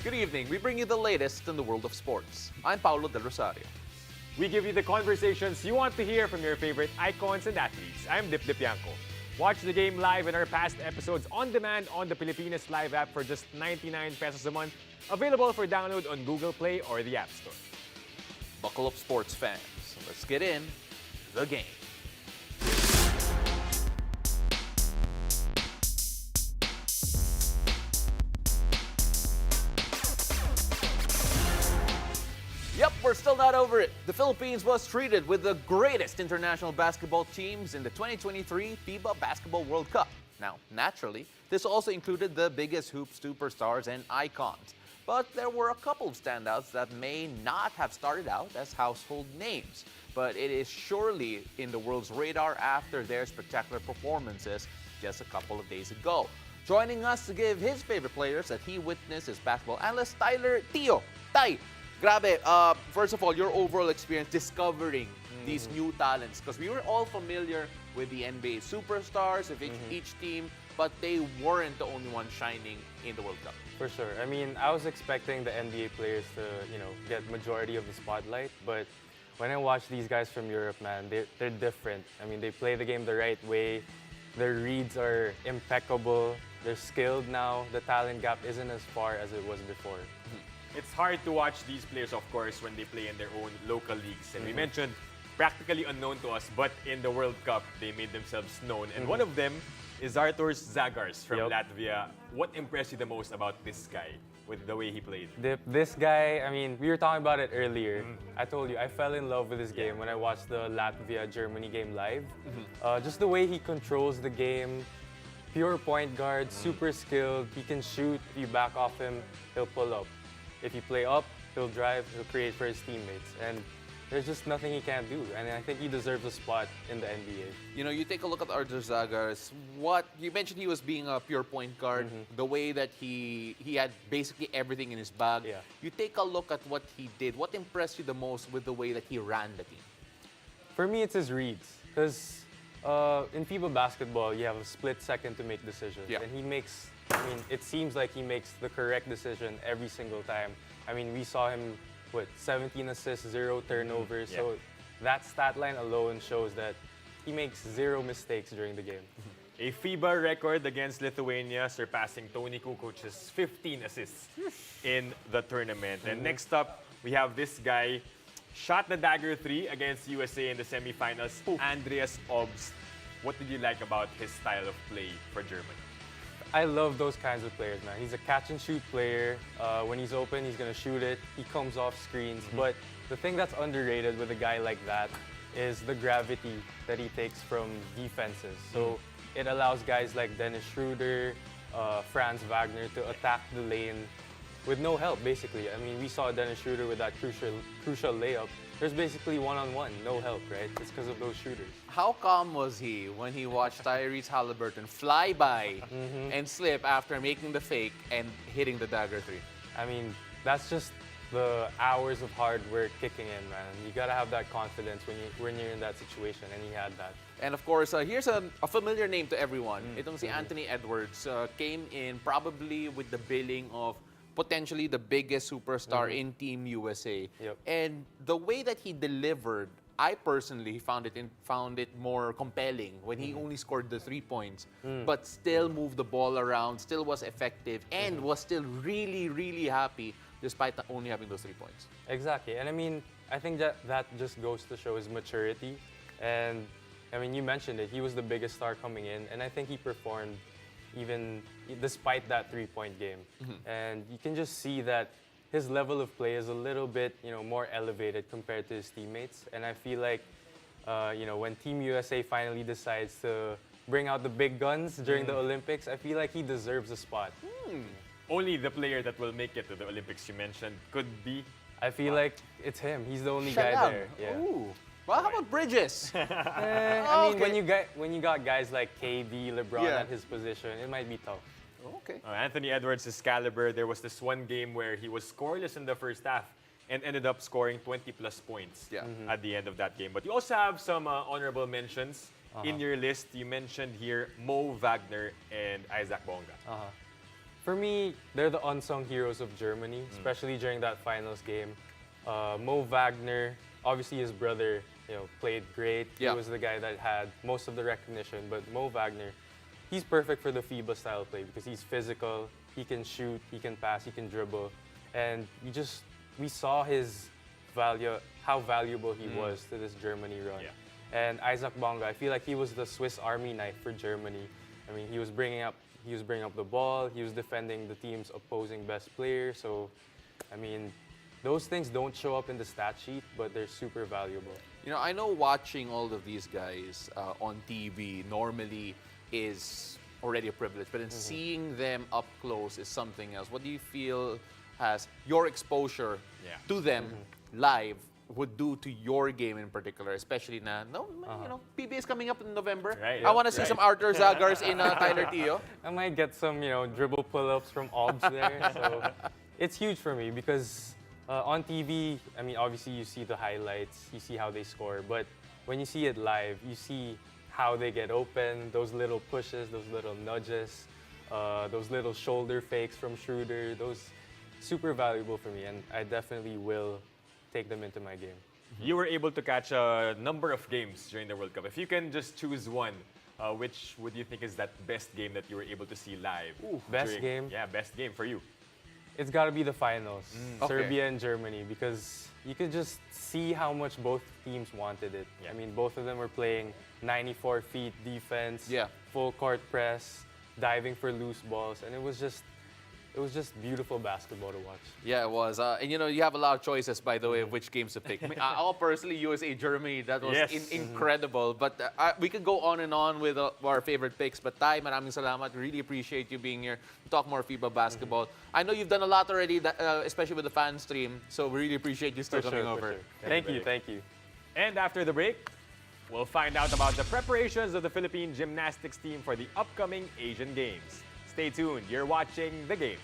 Good evening. We bring you the latest in the world of sports. I'm Paulo Del Rosario. We give you the conversations you want to hear from your favorite icons and athletes. I'm Dip Dipianco. Watch the game live in our past episodes on demand on the Pilipinas Live app for just 99 pesos a month. Available for download on Google Play or the App Store. Buckle up, sports fans. Let's get in the game. Yep, we're still not over it. The Philippines was treated with the greatest international basketball teams in the 2023 FIBA Basketball World Cup. Now, naturally, this also included the biggest hoop superstars and icons. But there were a couple of standouts that may not have started out as household names. But it is surely in the world's radar after their spectacular performances just a couple of days ago. Joining us to give his favorite players that he witnessed is basketball analyst Tyler Tio. Ty, grabe, first of all, your overall experience discovering these new talents. Because we were all familiar with the NBA superstars of each team, but they weren't the only ones shining in the World Cup. For sure. I mean, I was expecting the NBA players to, get majority of the spotlight, but when I watch these guys from Europe, man, they're different. I mean, they play the game the right way. Their reads are impeccable. They're skilled now. The talent gap isn't as far as it was before. It's hard to watch these players, of course, when they play in their own local leagues. And we mentioned practically unknown to us, but in the World Cup, they made themselves known. And one of them is Arturs Zagars from Latvia. What impressed you the most about this guy with the way he played? This guy, I mean, we were talking about it earlier. I told you, I fell in love with this game when I watched the Latvia-Germany game live. Just the way he controls the game, pure point guard, super skilled. He can shoot. If you back off him, he'll pull up. If you play up, he'll drive, he'll create for his teammates. And there's just nothing he can't do. And I think he deserves a spot in the NBA. You know, you take a look at Arturs Zagars. What you mentioned, he was being a pure point guard. The way that he had basically everything in his bag. Yeah. You take a look at what he did. What impressed you the most with the way that he ran the team? For me, it's his reads. Because in FIBA basketball, you have a split second to make decisions. Yeah. And he makes, it seems like he makes the correct decision every single time. I mean, we saw him, 17 assists, 0 turnovers. So that stat line alone shows that he makes 0 mistakes during the game. A FIBA record against Lithuania, surpassing Tony Kukoc's 15 assists in the tournament. And next up, we have this guy, shot the dagger 3 against USA in the semifinals, Andreas Obst. What did you like about his style of play for Germany? I love those kinds of players, man. He's a catch-and-shoot player. When he's open, he's going to shoot it. He comes off screens. But the thing that's underrated with a guy like that is the gravity that he takes from defenses. So it allows guys like Dennis Schroeder, Franz Wagner to attack the lane with no help, basically. I mean, we saw Dennis Schroeder with that crucial layup. There's basically one-on-one, no help, right? It's because of those shooters. How calm was he when he watched Tyrese Halliburton fly by and slip after making the fake and hitting the dagger 3? I mean, that's just the hours of hard work kicking in, man. You gotta have that confidence when you're in that situation, and he had that. And of course, here's a familiar name to everyone. Itong si Anthony Edwards came in probably with the billing of potentially the biggest superstar in Team USA. And the way that he delivered, I personally found it more compelling when he only scored the 3 points, but still moved the ball around, still was effective, and was still really, really happy despite only having those 3 points. Exactly. And I mean, I think that just goes to show his maturity. And I mean, you mentioned it, he was the biggest star coming in, and I think he performed even despite that 3-point game. And you can just see that his level of play is a little bit, more elevated compared to his teammates. And I feel like, when Team USA finally decides to bring out the big guns during the Olympics, I feel like he deserves a spot. Only the player that will make it to the Olympics you mentioned could be. I feel like it's him. He's the only guy there. Yeah. Ooh. Well, how about Bridges? I mean, when you got guys like KD, LeBron at his position, it might be tough. Okay. Anthony Edwards' caliber, there was this one game where he was scoreless in the first half and ended up scoring 20-plus points at the end of that game. But you also have some honorable mentions in your list. You mentioned here Mo Wagner and Isaac Bonga. For me, they're the unsung heroes of Germany, especially during that finals game. Mo Wagner, obviously his brother, played great. Yeah. He was the guy that had most of the recognition. But Mo Wagner, he's perfect for the FIBA style play because he's physical, he can shoot, he can pass, he can dribble, and we saw his value, how valuable he was to this Germany run. Yeah. And Isaac Bonga, I feel like he was the Swiss Army knife for Germany. I mean, he was bringing up the ball, he was defending the team's opposing best player. So, I mean, those things don't show up in the stat sheet, but they're super valuable. I know watching all of these guys on TV normally is already a privilege, but in seeing them up close is something else. What do you feel has your exposure to them live would do to your game in particular, especially na, PBA is coming up in November. Right, I want to see some Arthur Zagars in Tyler Teo. I might get some, dribble pull-ups from Obs there. So it's huge for me because on TV, I mean, obviously you see the highlights, you see how they score, but when you see it live, you see how they get open, those little pushes, those little nudges, those little shoulder fakes from Schroeder, those super valuable for me, and I definitely will take them into my game. You were able to catch a number of games during the World Cup. If you can just choose one, which would you think is that best game that you were able to see live? Best game? Yeah, best game for you. It's got to be the finals, Okay. Serbia and Germany, because you could just see how much both teams wanted it. Yeah. I mean, both of them were playing 94 feet defense, Yeah. full court press, diving for loose balls, and it was just beautiful basketball to watch. Yeah, it was. And you have a lot of choices, by the way, of which games to pick. I'll personally, USA, Germany, that was Yes. incredible. But we could go on and on with our favorite picks. But Ty, maraming salamat. Really appreciate you being here to talk more FIBA basketball. I know you've done a lot already, especially with the fan stream. So we really appreciate you still coming over. Thank you. And after the break, we'll find out about the preparations of the Philippine gymnastics team for the upcoming Asian Games. Stay tuned. You're watching The Game.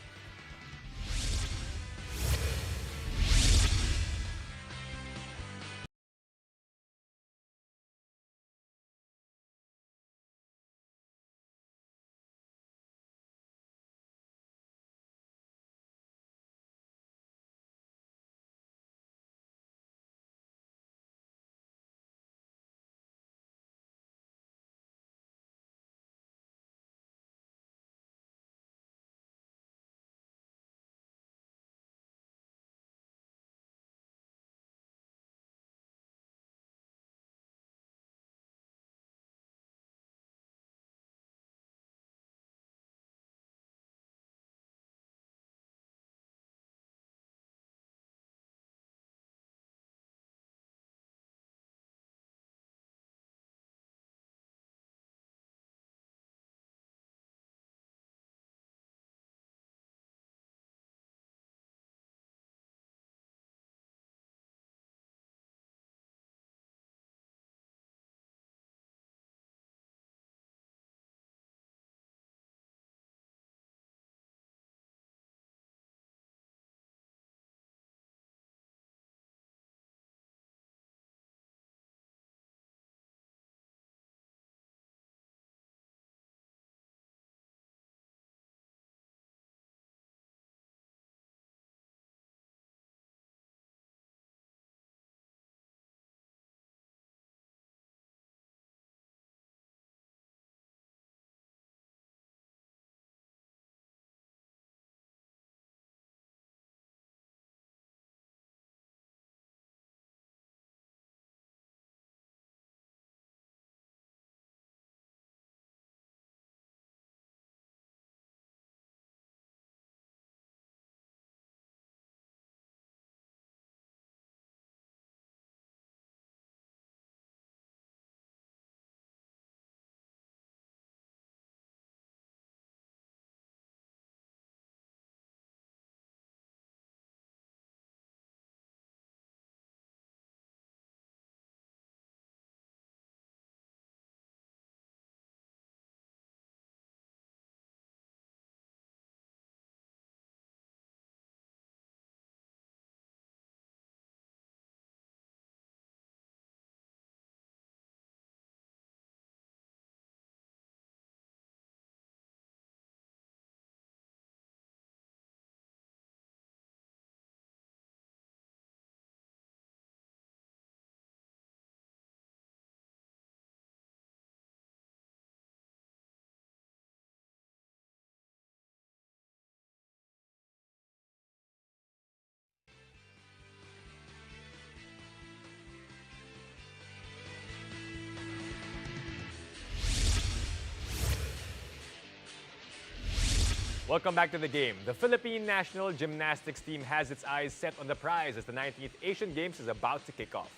Welcome back to the game. The Philippine national gymnastics team has its eyes set on the prize as the 19th Asian Games is about to kick off.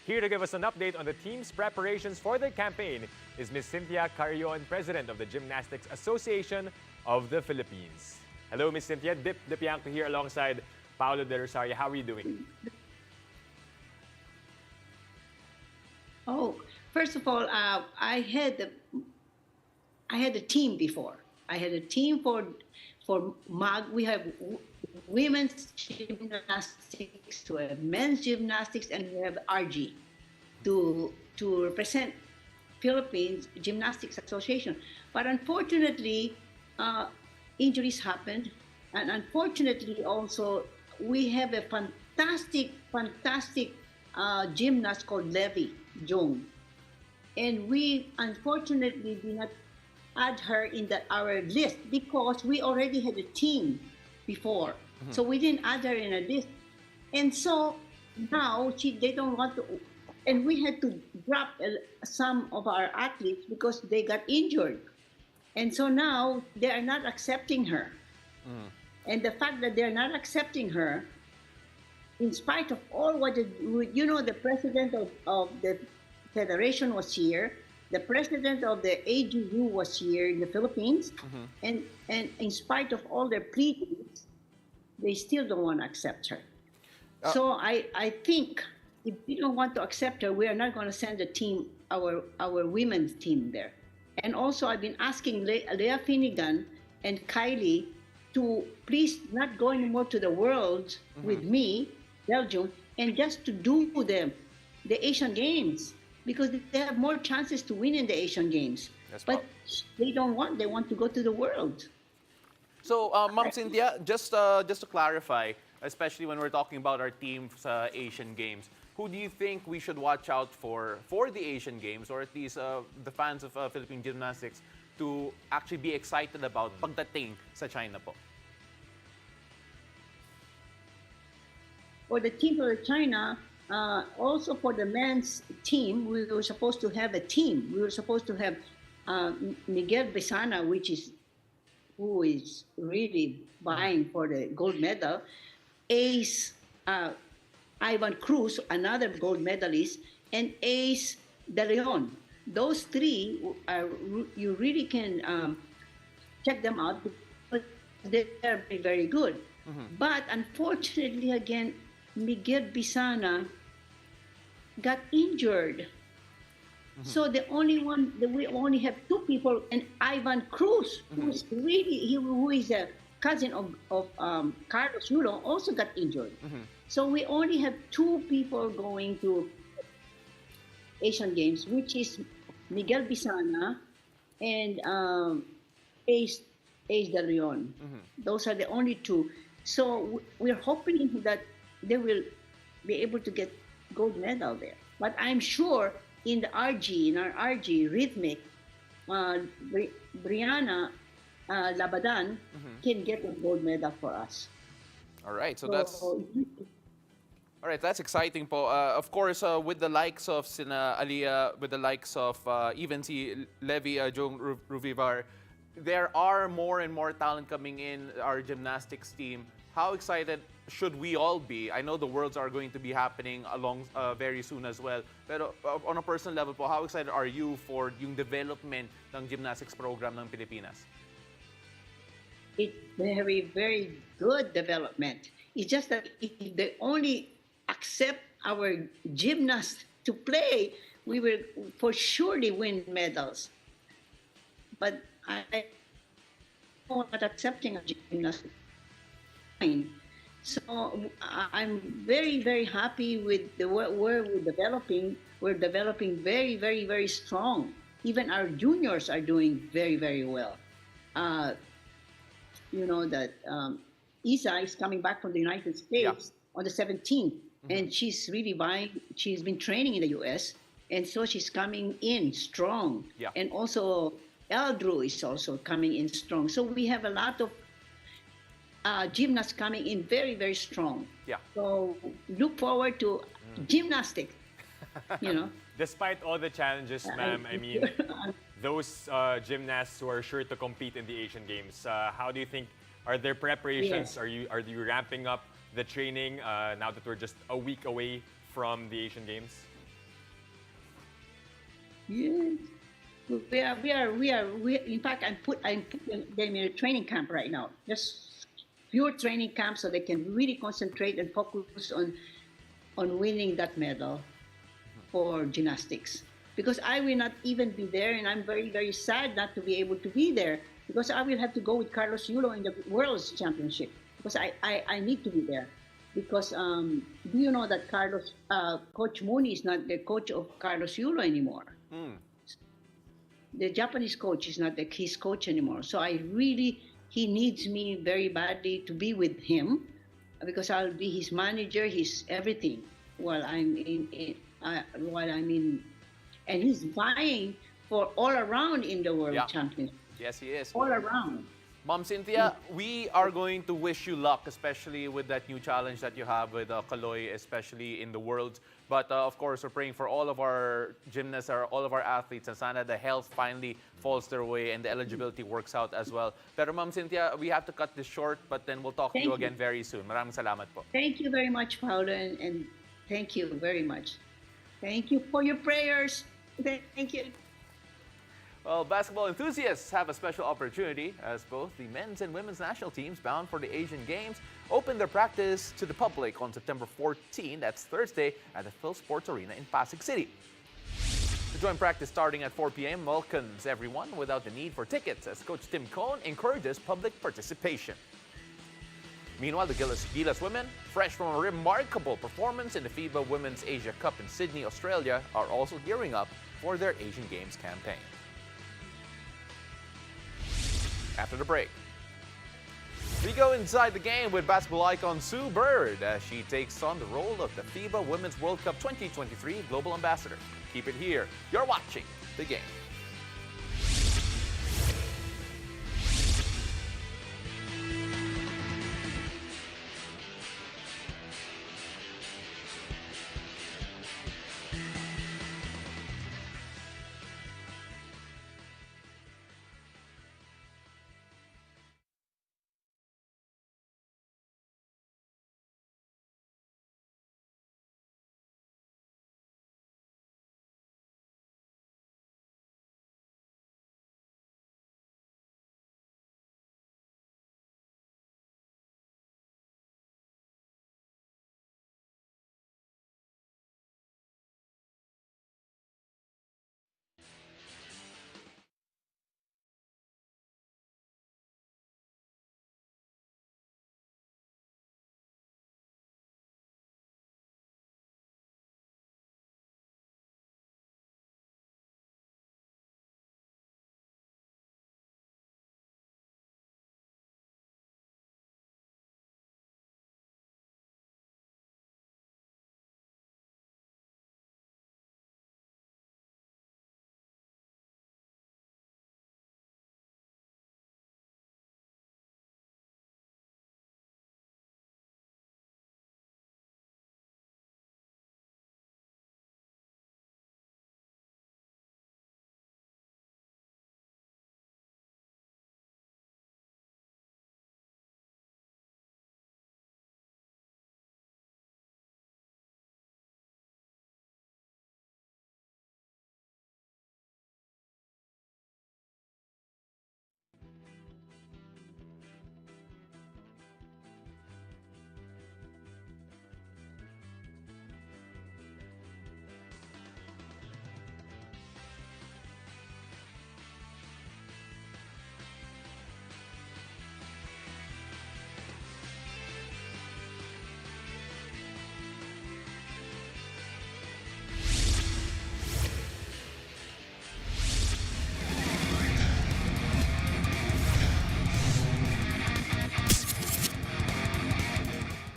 Here to give us an update on the team's preparations for their campaign is Ms. Cynthia Carrion, President of the Gymnastics Association of the Philippines. Hello, Ms. Cynthia. Dip Bianco here alongside Paolo De Rosario. How are you doing? Oh, first of all, I had a team before. I had a team for MAG. We have women's gymnastics, we have men's gymnastics, and we have RG to represent Philippines Gymnastics Association. But unfortunately, injuries happened, and unfortunately also we have a fantastic gymnast called Levy Jung, and we unfortunately did not add her in our list because we already had a team before. So we didn't add her in a list. And so now they don't want to, and we had to drop some of our athletes because they got injured. And so now they are not accepting her. And the fact that they're not accepting her, in spite of all the president of the federation was here, the president of the AGU was here in the Philippines, and in spite of all their pleadings, they still don't want to accept her. So I think if we don't want to accept her, we are not going to send a team, our women's team there. And also, I've been asking Leah Finnegan and Kylie to please not go anymore to the Worlds with me, Belgium, and just to do the Asian Games, because they have more chances to win in the Asian Games. But they don't want. They want to go to the World. So, Ma'am Cynthia, just to clarify, especially when we're talking about our team's Asian Games, who do you think we should watch out for the Asian Games, or at least the fans of Philippine gymnastics to actually be excited about pagdating sa China po? For the team for China, also for the men's team, we were supposed to have a team. We were supposed to have Miguel Besana, who is really vying for the gold medal, Ace Ivan Cruz, another gold medalist, and Ace De Leon. Those three, you really can check them out because they're very, very good. But unfortunately, again, Miguel Bisana got injured. So we only have two people, and Ivan Cruz, who is a cousin of Carlos Yulo, also got injured. So we only have two people going to Asian Games, which is Miguel Bisana and Ace De Leon. Those are the only two. So we're hoping that they will be able to get gold medal there. But I'm sure in our RG rhythmic, Brianna Labadan can get a gold medal for us. All right, so that's exciting po. Of course, with the likes of Sina Alia, with the likes of even si Levi Jong Ruvivar, there are more and more talent coming in our gymnastics team. How excited should we all be? I know the Worlds are going to be happening along very soon as well. Pero on a personal level po, how excited are you for yung development ng gymnastics program ng Pilipinas? It's very, very good development. It's just that if they only accept our gymnasts to play, we will for surely win medals. But I'm not accepting a gymnast. So I'm very, very happy with where we're developing. We're developing very, very, very strong. Even our juniors are doing very, very well. You know that Isa is coming back from the United States on the 17th, and she's really she's been training in the U.S., and so she's coming in strong. And also Eldrew is also coming in strong. So we have a lot of gymnasts coming in very, very strong. So look forward to gymnastics, you know. Despite all the challenges, ma'am, I mean, those gymnasts who are sure to compete in the Asian Games. How do you think are their preparations? Yes. Are you ramping up the training now that we're just a week away from the Asian Games? Yes. In fact, I'm putting them in a training camp right now. Just pure training camp so they can really concentrate and focus on winning that medal for gymnastics. Because I will not even be there, and I'm very, very sad not to be able to be there because I will have to go with Carlos Yulo in the World's Championship because I need to be there. Because do you know that Coach Mooney is not the coach of Carlos Yulo anymore? The Japanese coach is not his coach anymore. So he needs me very badly to be with him because I'll be his manager, his everything while I'm in, and he's vying for all around in the World Championship. Yes, he is. All around. Mom Cynthia, we are going to wish you luck, especially with that new challenge that you have with Kaloy, especially in the World. But of course, we're praying for all of our gymnasts, all of our athletes, and sana the health finally falls their way and the eligibility works out as well. Pero Mom Cynthia, we have to cut this short, but then we'll talk to you again very soon. Maraming salamat po. Thank you very much, Paolo, and thank you very much. Thank you for your prayers. Thank you. Well, basketball enthusiasts have a special opportunity as both the men's and women's national teams bound for the Asian Games open their practice to the public on September 14. That's Thursday at the Phil Sports Arena in Pasig City. The joint practice starting at 4 p.m. welcomes everyone without the need for tickets as Coach Tim Cohn encourages public participation. Meanwhile, the Gilas women, fresh from a remarkable performance in the FIBA Women's Asia Cup in Sydney, Australia, are also gearing up for their Asian Games campaign. After the break, we go inside the game with basketball icon Sue Bird as she takes on the role of the FIBA Women's World Cup 2023 Global Ambassador. Keep it here. You're watching The Game.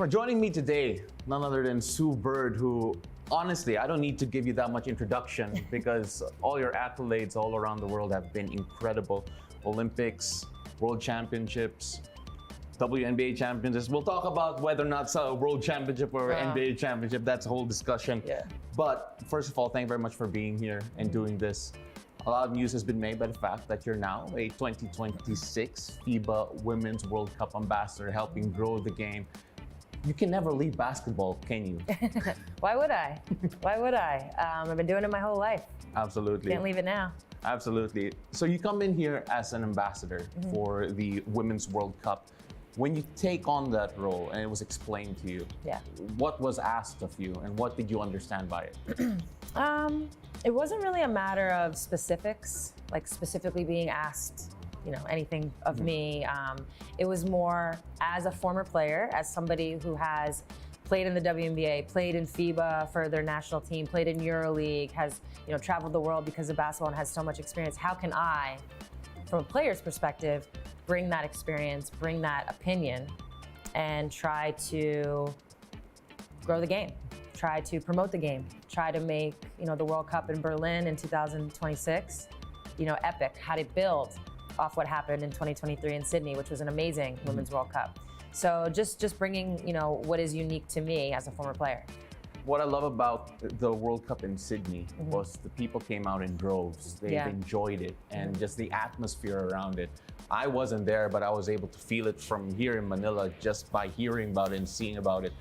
For joining me today, none other than Sue Bird, who honestly, I don't need to give you that much introduction because all your accolades all around the world have been incredible. Olympics, World Championships, WNBA championships. We'll talk about whether or not it's a World Championship or NBA Championship. That's a whole discussion. Yeah. But first of all, thank you very much for being here and doing this. A lot of news has been made by the fact that you're now a 2026 FIBA Women's World Cup ambassador, helping grow the game. You can never leave basketball, can you? Why would I? Why would I? I've been doing it my whole life. Absolutely. Can't leave it now. Absolutely. So you come in here as an ambassador for the Women's World Cup. When you take on that role and it was explained to you, Yeah. what was asked of you and what did you understand by it? It wasn't really a matter of specifics, like specifically being asked, anything of me. It was more as a former player, as somebody who has played in the WNBA, played in FIBA for their national team, played in EuroLeague, has traveled the world because of basketball and has so much experience. How can I, from a player's perspective, bring that experience, bring that opinion, and try to grow the game, try to promote the game, try to make the World Cup in Berlin in 2026, epic. How to build off what happened in 2023 in Sydney, which was an amazing Women's World Cup. So just bringing what is unique to me as a former player. What I love about the World Cup in Sydney was the people came out in droves. They enjoyed it and just the atmosphere around it. I wasn't there, but I was able to feel it from here in Manila just by hearing about it and seeing about it.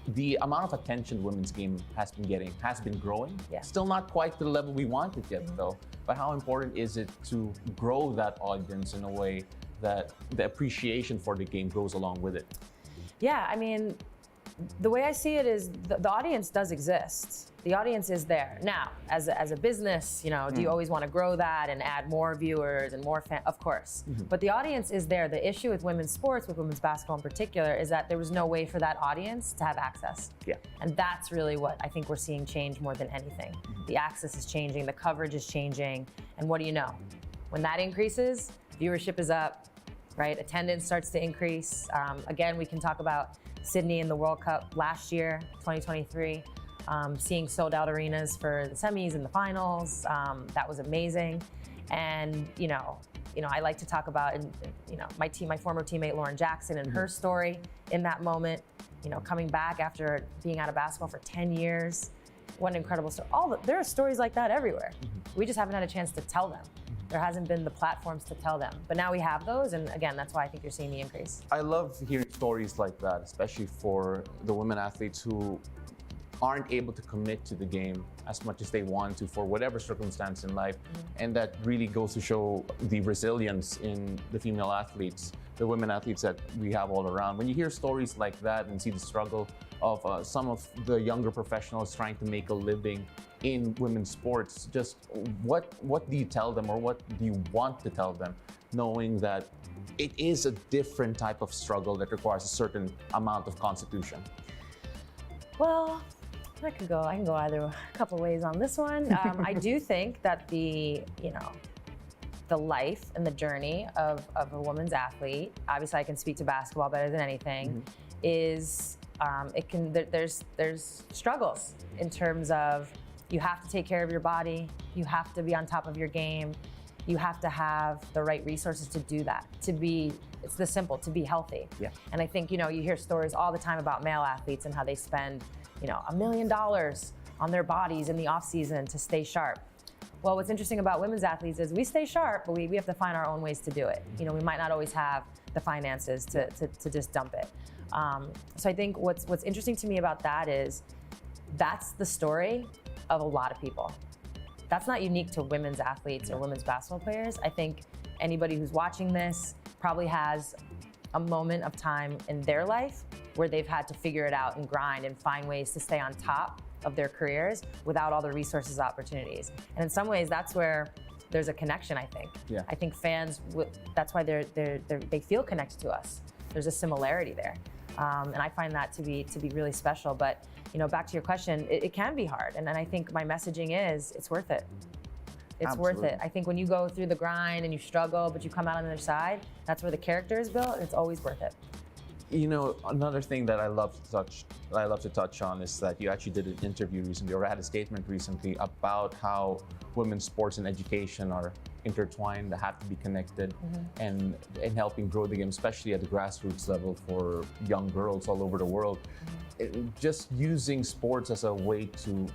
The amount of attention the women's game has been getting has been growing. Yeah. Still not quite to the level we want it yet though. But how important is it to grow that audience in a way that the appreciation for the game goes along with it? Yeah, I mean, the way I see it is the audience does exist. The audience is there. Now, as a business, do you always want to grow that and add more viewers and more fans? Of course. But the audience is there. The issue with women's sports, with women's basketball in particular, is that there was no way for that audience to have access. Yeah. And that's really what I think we're seeing change more than anything. The access is changing, the coverage is changing, and what do you know? When that increases, viewership is up, right? Attendance starts to increase. Again, we can talk about Sydney in the World Cup last year, 2023. Seeing sold out arenas for the semis and the finals, that was amazing. And I like to talk about my former teammate Lauren Jackson and her story in that moment. Coming back after being out of basketball for 10 years, what an incredible story. There are stories like that everywhere. We just haven't had a chance to tell them. There hasn't been the platforms to tell them. But now we have those, and again, that's why I think you're seeing the increase. I love hearing stories like that, especially for the women athletes who aren't able to commit to the game as much as they want to for whatever circumstance in life. And that really goes to show the resilience in the female athletes, the women athletes that we have all around. When you hear stories like that and see the struggle of some of the younger professionals trying to make a living in women's sports, just what do you tell them, or what do you want to tell them, knowing that it is a different type of struggle that requires a certain amount of constitution? Well, I can go either a couple ways on this one. I do think that the life and the journey of a woman's athlete, obviously I can speak to basketball better than anything, is there's struggles in terms of you have to take care of your body, you have to be on top of your game, you have to have the right resources to do that, it's this simple, to be healthy. Yeah. And I think, you hear stories all the time about male athletes and how they spend, $1 million on their bodies in the off season to stay sharp. Well, what's interesting about women's athletes is we stay sharp, but we have to find our own ways to do it. We might not always have the finances to just dump it. So I think what's interesting to me about that is that's the story of a lot of people. That's not unique to women's athletes or women's basketball players. I think anybody who's watching this probably has a moment of time in their life where they've had to figure it out and grind and find ways to stay on top of their careers without all the resources, opportunities. And in some ways, that's where there's a connection, I think. Yeah. I think fans, that's why they feel connected to us. There's a similarity there. And I find that to be really special. But back to your question, it can be hard. And then I think my messaging is, it's worth it. It's Absolutely. worth it. I think when you go through the grind and you struggle, but you come out on the other side, that's where the character is built. It's always worth it. Another thing that I love to touch on is that you actually did an interview recently, or had a statement recently about how women's sports and education are intertwined, that have to be connected, and helping grow the game, especially at the grassroots level for young girls all over the world. Just using sports as a way to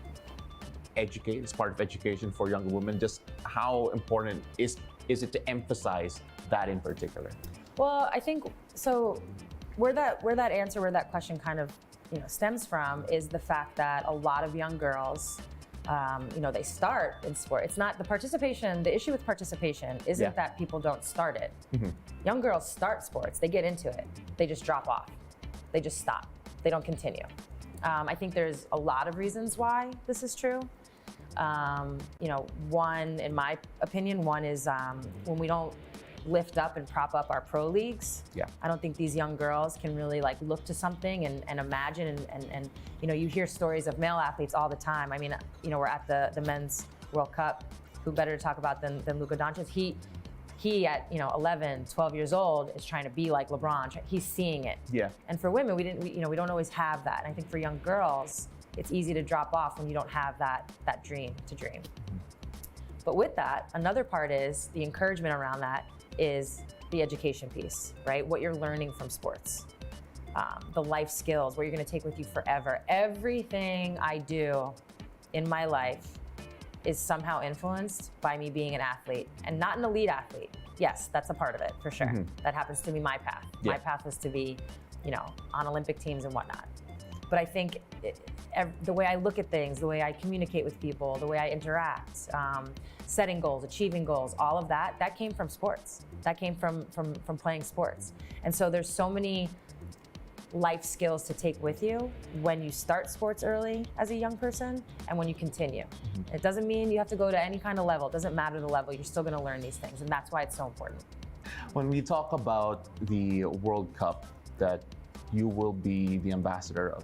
educate, it's part of education for younger women. Just how important is it to emphasize that in particular? Well, I think so. Where that question kind of stems from is the fact that a lot of young girls, they start in sport. It's not the participation. The issue with participation isn't that people don't start it. Young girls start sports. They get into it. They just drop off. They just stop. They don't continue. I think there's a lot of reasons why this is true. One, in my opinion, one is when we don't lift up and prop up our pro leagues. Yeah. I don't think these young girls can really look to something and imagine and you hear stories of male athletes all the time. I mean, we're at the Men's World Cup. Who better to talk about than Luka Doncic? He at 11, 12 years old is trying to be like LeBron. He's seeing it. Yeah. And for women, we don't always have that. And I think for young girls, it's easy to drop off when you don't have that dream to dream. But with that, another part is the encouragement around that is the education piece, right? What you're learning from sports, the life skills, what you're going to take with you forever. Everything I do in my life is somehow influenced by me being an athlete, and not an elite athlete. Yes, that's a part of it for sure. That happens to be my path. Yeah. My path was to be, on Olympic teams and whatnot. But I think the way I look at things, the way I communicate with people, the way I interact, setting goals, achieving goals, all of that came from sports. That came from playing sports. And so there's so many life skills to take with you when you start sports early as a young person and when you continue. It doesn't mean you have to go to any kind of level. It doesn't matter the level. You're still going to learn these things, and that's why it's so important. When we talk about the World Cup that you will be the ambassador of,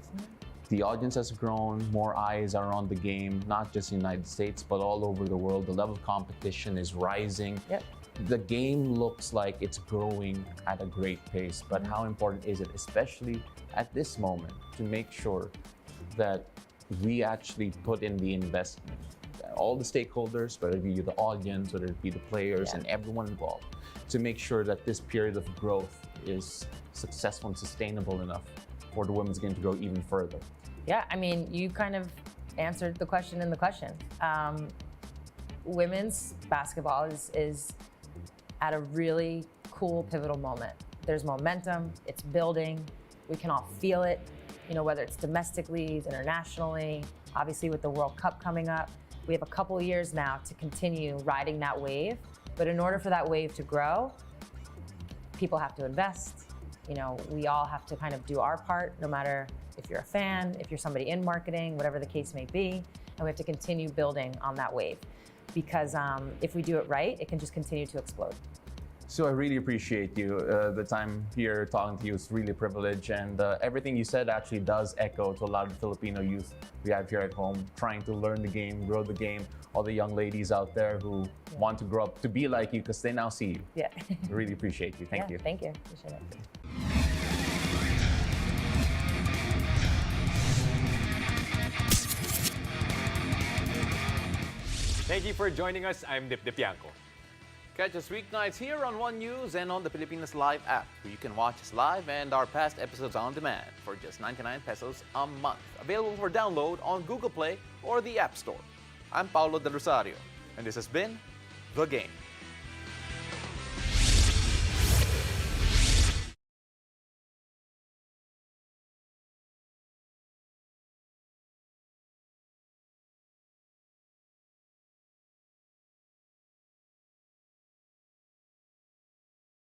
the audience has grown, more eyes are on the game, not just in the United States, but all over the world. The level of competition is rising. Yep. The game looks like it's growing at a great pace, but how important is it, especially at this moment, to make sure that we actually put in the investment, all the stakeholders, whether it be the audience, whether it be the players, and everyone involved, to make sure that this period of growth is successful and sustainable enough for the women's game to grow even further? Yeah, I mean, you kind of answered the question in the question. Women's basketball is at a really cool, pivotal moment. There's momentum, it's building, we can all feel it, whether it's domestically, internationally, obviously with the World Cup coming up. We have a couple years now to continue riding that wave, but in order for that wave to grow, people have to invest. We all have to kind of do our part, no matter if you're a fan, if you're somebody in marketing, whatever the case may be, and we have to continue building on that wave. Because if we do it right, it can just continue to explode. So I really appreciate you. The time here talking to you is really a privilege, and everything you said actually does echo to a lot of the Filipino youth we have here at home, trying to learn the game, grow the game. All the young ladies out there who want to grow up to be like you because they now see you. Yeah. Really appreciate you. Thank you. Thank you. Appreciate it. Thank you for joining us. I'm Dip Dipianco. Catch us weeknights here on One News and on the Pilipinas Live app, where you can watch us live and our past episodes on demand for just 99 pesos a month. Available for download on Google Play or the App Store. I'm Paulo Del Rosario, and this has been The Game.